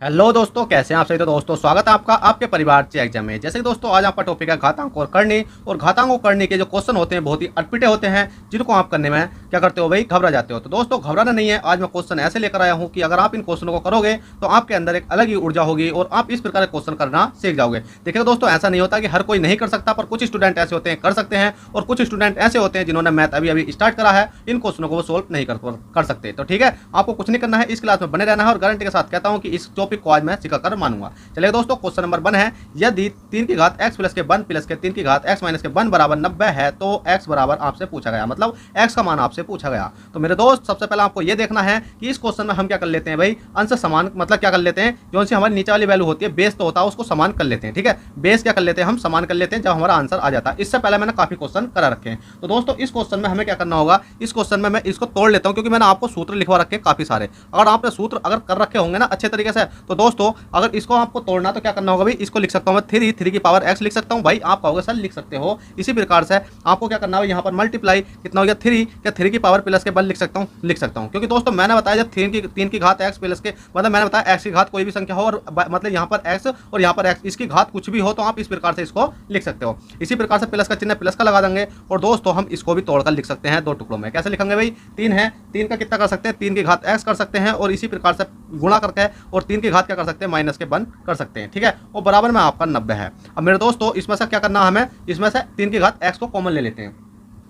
Hello दोस्तों, कैसे हैं आप सभी। तो दोस्तों स्वागत है आपका आपके परिवार से एग्जाम में। जैसे कि दोस्तों आज आपका टॉपिक है घातांक और करनी। और घातांक करने के जो क्वेश्चन होते हैं बहुत ही अटपटे होते हैं, जिनको आप करने में क्या करते हो भाई, घबरा जाते हो। तो दोस्तों घबराना नहीं है, आज मैं क्वेश्चन ऐसे लेकर आया हूँ कि अगर आप इन क्वेश्चनों को करोगे तो आपके अंदर एक अलग ही ऊर्जा होगी और आप इस प्रकार के क्वेश्चन करना सीख जाओगे। देखिए दोस्तों, ऐसा नहीं होता कि हर कोई नहीं कर सकता, पर कुछ स्टूडेंट ऐसे होते हैं कर सकते हैं और कुछ स्टूडेंट ऐसे होते हैं जिन्होंने मैथ अभी अभी स्टार्ट करा है, इन क्वेश्चनों को वो सोल्व नहीं कर सकते। तो ठीक है, आपको कुछ नहीं करना है, इस क्लास में बने रहना है और गारंटी के साथ कहता हूँ कि इस टॉपिक को आज मैं सिखाकर मानूंगा। चलिए दोस्तों, क्वेश्चन नंबर 1 है, यदि 3 की घात x प्लस के 1 प्लस के 3 की घात x माइनस के 1 बराबर 90 है तो x बराबर आपसे पूछा गया, मतलब x का मान आपसे पूछा गया। तो मेरे दोस्त सबसे पहले आपको यह देखना है कि इस क्वेश्चन में हम क्या कर लेते हैं भाई, अंश समान, मतलब क्या कर लेते हैं, जो सी हमारी नीचे वाली वैल्यू होती है, बेस तो होता है, उसको समान कर लेते हैं। ठीक है, बेस क्या कर लेते हैं, हम समान कर लेते हैं जब हमारा आंसर आ जाता है। इससे पहले मैंने काफी क्वेश्चन करा रखे हैं। तो दोस्तों इस क्वेश्चन में हमें क्या करना होगा, इस क्वेश्चन में मैं इसको तोड़ लेता हूं क्योंकि मैंने आपको सूत्र लिखवा रखे हैं काफी सारे। अगर आपने सूत्र अगर कर रखे होंगे ना अच्छे तरीके से, तो दोस्तों अगर इसको आपको तोड़ना तो क्या करना होगा भाई, इसको लिख सकता हूं मैं 3 की पावर x लिख सकता हूं। भाई आप कहोगे सर लिख सकते हो, इसी प्रकार से आपको क्या करना है, यहाँ पर मल्टीप्लाई कितना हो गया 3, क्या 3 की पावर प्लस के 1 लिख सकता हूं। क्योंकि दोस्तों मैंने बताया जब 3 की घात x प्लस के, मतलब मैंने बताया x की घात कोई भी संख्या हो और मतलब यहाँ पर x और यहाँ पर x, इसकी घात कुछ भी हो तो आप इस प्रकार से इसको लिख सकते हो। इसी प्रकार से प्लस का चिन्ह प्लस का लगा देंगे और दोस्तों हम इसको भी तोड़कर लिख सकते हैं दो टुकड़ों में। कैसे लिखेंगे भाई, 3 है, 3 का कितना कर सकते हैं, 3 की घात x कर सकते हैं और इसी प्रकार से गुणा करके और 3 की घात क्या कर सकते हैं, माइनस के 1 कर सकते हैं। ठीक है, और बराबर में आपका 90 है। अब मेरे दोस्तों इसमें से क्या करना है, हमें इसमें से 3 की घात x को कॉमन ले लेते हैं।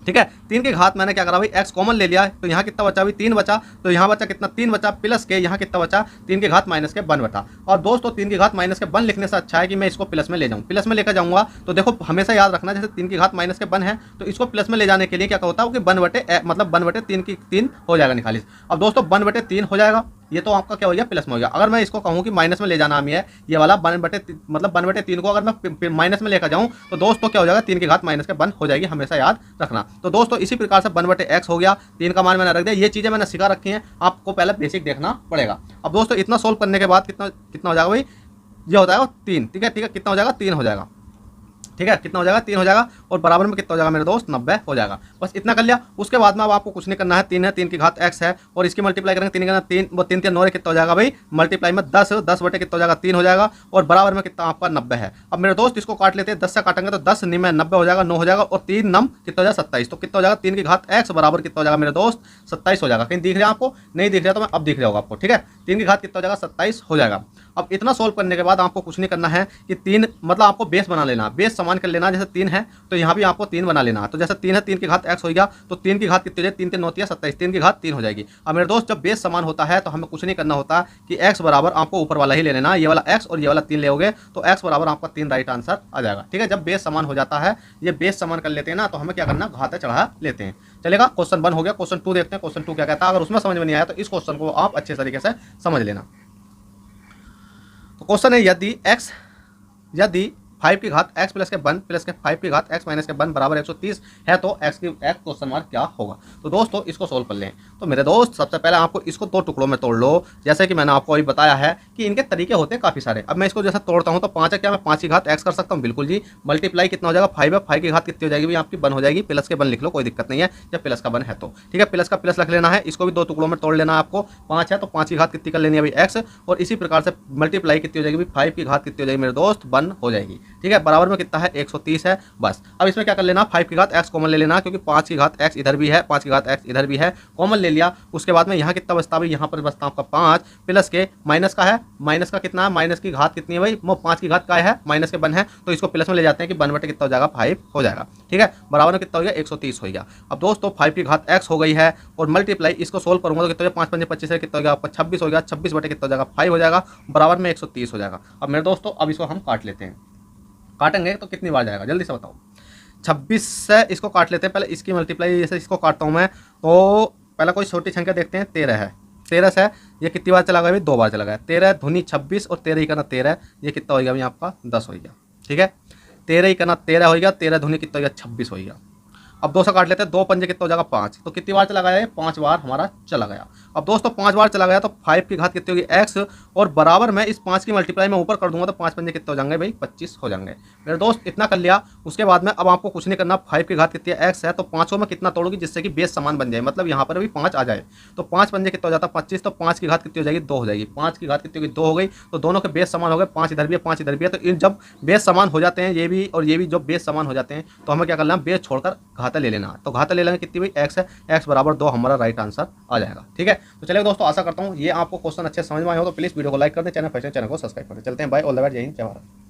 ठीक है, 3 की घात मैंने क्या करा भाई, x कॉमन ले लिया, तो यहाँ कितना बचा भाई, 3 बचा। तो यहाँ बचा कितना, 3 बचा, प्लस के यहाँ कितना बचा, 3 की घात माइनस के 1 बटा। और दोस्तों 3 की घात माइनस के 1 लिखने से अच्छा है कि मैं इसको प्लस में ले जाऊँ। प्लस में लेकर जाऊंगा तो देखो हमेशा याद रखना, जैसे 3 की घात माइनस के 1 है तो इसको प्लस में ले जाने के लिए क्या होता है कि 1 बटे मतलब 1 बटे 3 की 3 हो जाएगा निकालिस। अब दोस्तों 1 बटे 3 हो जाएगा, ये तो आपका क्या हो गया, प्लस में हो गया। अगर मैं इसको कहूँ कि माइनस में ले जाना हमें है, ये वाला 1 बटे मतलब 1 बटे 3 को अगर मैं माइनस में लेकर जाऊँ तो दोस्तों क्या हो जाएगा, 3 की घात माइनस के 1 हो जाएगी, हमेशा याद रखना। तो दोस्तों इसी प्रकार से 1 बटे x हो गया, 3 का मान मैंने रख दिया। ये चीज़ें मैंने सिखा रखी हैं, आपको पहले बेसिक देखना पड़ेगा। अब दोस्तों इतना सोल्व करने के बाद कितना कितना हो जाएगा भाई, ये हो जाएगा 3। ठीक है, ठीक है, कितना हो जाएगा, 3 हो जाएगा। ठीक है, कितना हो जाएगा, 3 हो जाएगा और बराबर में कितना हो जाएगा मेरे दोस्त, 90 हो जाएगा। बस इतना कर लिया। उसके बाद में अब आपको कुछ नहीं करना है, 3 है, 3 की घात x है और इसकी मल्टीप्लाई करेंगे, 3 का 3 वो 3 3 9 कितना हो जाएगा भाई, मल्टीप्लाई में 10 बटे कितना हो जाएगा, 3 हो जाएगा और बराबर में कितना आपका 90 है। अब मेरे दोस्त इसको काट लेते हैं, 10 से काटेंगे तो 10 में 90 हो जाएगा, 9 हो जाएगा और 3 नम कितना हो जाएगा 27। तो कितना हो जाएगा, 3 की घात x बराबर कितना हो जाएगा मेरे दोस्त, 27 हो जाएगा। कहीं दिख रहा है आपको, नहीं दिख रहा तो मैं अब दिख रहा होगा आपको। ठीक है, 3 की घात कितना हो जाएगा, 27 हो जाएगा। अब इतना सोल्व करने के बाद आपको कुछ नहीं करना है कि 3 मतलब आपको बेस बना लेना, बेस समान कर लेना। जैसे 3 है तो यहाँ भी आपको 3 बना लेना। तो जैसे 3 है, 3 की घात x हो गया तो 3 की घात कितनी हो जाएगी, 3 3 9 27, 3 की घात 3 हो जाएगी। अब मेरे दोस्त जब बेस समान होता है तो हमें कुछ नहीं करना होता कि x बराबर आपको ऊपर वाला ही ले लेना, ये वाला x और ये वाला 3 ले तो x बराबर आपका 3 राइट आंसर आ जाएगा। ठीक है, जब बेस समान हो जाता है, ये बेस समान कर लेते हैं ना, तो हमें क्या करना, घातें चढ़ा लेते हैं। चलेगा, क्वेश्चन 1 हो गया। क्वेश्चन 2 देखते हैं, क्वेश्चन 2 क्या कहता है। अगर उसमें समझ में नहीं आया तो इस क्वेश्चन को आप अच्छे तरीके से समझ लेना। तो क्वेश्चन है, यदि 5 की घात x प्लस के 1 प्लस के 5 की घात x माइनस के 1 बराबर 130 है तो x क्वेश्चन मार्क क्या होगा। तो दोस्तों इसको सोल्व कर लें। तो मेरे दोस्त सबसे पहले आपको इसको 2 टुकड़ों में तोड़ लो, जैसे कि मैंने आपको अभी बताया है कि इनके तरीके होते हैं काफ़ी सारे। अब मैं इसको जैसे तोड़ता हूँ तो 5 है, क्या मैं 5 की घात x कर सकता हूँ, बिल्कुल जी। मल्टीप्लाई कितना हो जाएगा, 5 है, 5 की घात कितनी हो जाएगी भाई आपकी, 1 हो जाएगी। प्लस के 1 लिख लो, कोई दिक्कत नहीं है, जब प्लस का 1 है तो। ठीक है, प्लस का प्लस रख लेना है, इसको भी 2 टुकड़ों में तोड़ लेना है आपको। 5 है तो 5 की घात कितनी कर लेनी है भाई x, और इसी प्रकार से मल्टीप्लाई कितनी हो जाएगी भाई, 5 की घात कितनी हो जाएगी मेरे दोस्त, 1 हो जाएगी। ठीक है, बराबर में है 130 है। बस अब इसमें क्या कर लेना, 5 की घात x कॉमन ले लेना, क्योंकि 5 की घात x इधर भी है, 5 की घात x इधर भी है, कॉमन ले लिया। उसके बाद में यहाँ कितना बचता है, यहाँ पर बचता आपका 5 प्लस के माइनस का है, माइनस का कितना है, माइनस की घात कितनी है भाई, वो 5 की घात का है, माइनस के 1 है तो इसको प्लस में ले जाते हैं कि 1 बटे कितना हो जाएगा, 5 हो जाएगा। ठीक है, बराबर में कितना हो गया, 130 हो गया। अब दोस्तों 5 की घात x हो गई है और मल्टीप्लाई इसको सोल्व करूंगा तो कितना हो जाएगा, 5 5 25 है, कितना हो गया आपका 26 हो गया, 26 बटे कितना हो जाएगा 5 हो जाएगा, बराबर में 130 हो जाएगा। अब मेरे दोस्तों अब इसको हम काट लेते हैं। काटेंगे तो कितनी बार जाएगा, जल्दी से बताओ। 26 से इसको काट लेते हैं, पहले इसकी मल्टीप्लाई जैसे इसको काटता हूँ मैं, तो पहले कोई छोटी संख्या देखते हैं। 13 है, 13 से ये कितनी बार चला गया भाई, 2 बार चला गया। 13 धुनी 26 और 13 ही करना 13, ये कितना हो गया भाई आपका 10 हो गया। ठीक है, 13 ही करना 13 हो गया, 13 धुनी कितना हो गया 26 हो गया। अब 2 से काट लेते हैं, 2 पंजे कितना हो जाएगा 5, तो कितनी बार चला गया, 5 बार हमारा चला गया। अब दोस्तों 5 बार चला गया तो 5 की घात कितनी होगी x, और बराबर मैं इस 5 की मल्टीप्लाई में ऊपर कर दूंगा तो 5 पंजे कितने हो जाएंगे भाई 25 हो जाएंगे। मेरे दोस्त इतना कर लिया। उसके बाद में अब आपको कुछ नहीं करना, 5 की घात कितनी है x है, तो 5 को मैं कितना तोड़ूंगी जिससे कि बेस समान बन जाए, मतलब यहाँ पर भी 5 आ जाए। तो 5 पंजे कितना हो जाता है 25, तो 5 की घात कितनी हो जाएगी 2 हो जाएगी। 5 की घात कितनी होगी 2 हो गई, तो दोनों के बेस समान हो गए, 5 इधर भी है 5 इधर भी है। तो इन जब बेस समान हो जाते हैं ये भी और ये भी जब बेस समान हो जाते हैं तो हमें क्या करना है, बेस छोड़कर घाता ले लेना। तो घाता ले लेंगे कितनी भाई x है, x बराबर 2 हमारा राइट आंसर आ जाएगा। ठीक है, तो चलिए दोस्तों आशा करता हूँ ये आपको क्वेश्चन अच्छे समझ में आए हो, तो प्लीज़ वीडियो को लाइक कर दें, चैनल को सब्सक्राइब कर दें। चलते हैं, बाय, ऑल द बेस्ट, जय हिंद, जय भारत।